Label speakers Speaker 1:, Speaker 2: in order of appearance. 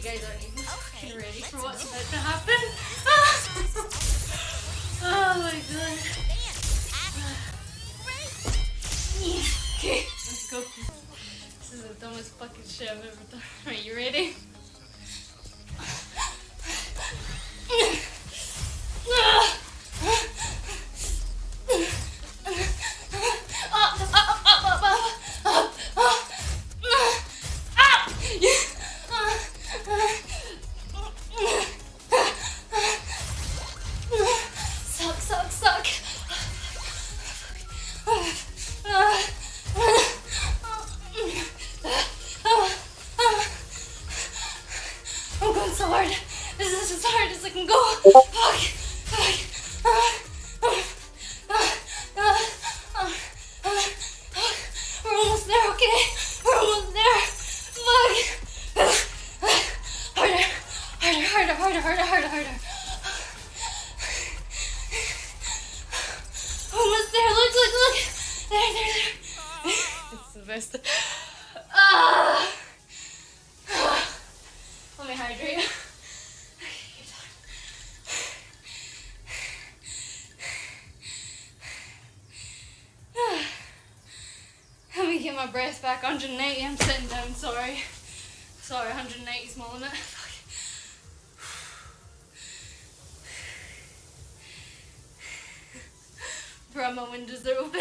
Speaker 1: guys aren't even fucking ready for what's about to happen. Oh my god. Okay, let's go. This is the dumbest fucking shit I've ever done. Alright, you ready? Suck. I'm going so hard. This is as hard as I can go. We're almost there, okay? We're almost there. Harder. Almost there. Look. There. It's the best. Let me hydrate. Let me get my breath back. 180. I'm sitting down. Sorry, 180 is my limit. Bro, my windows are open.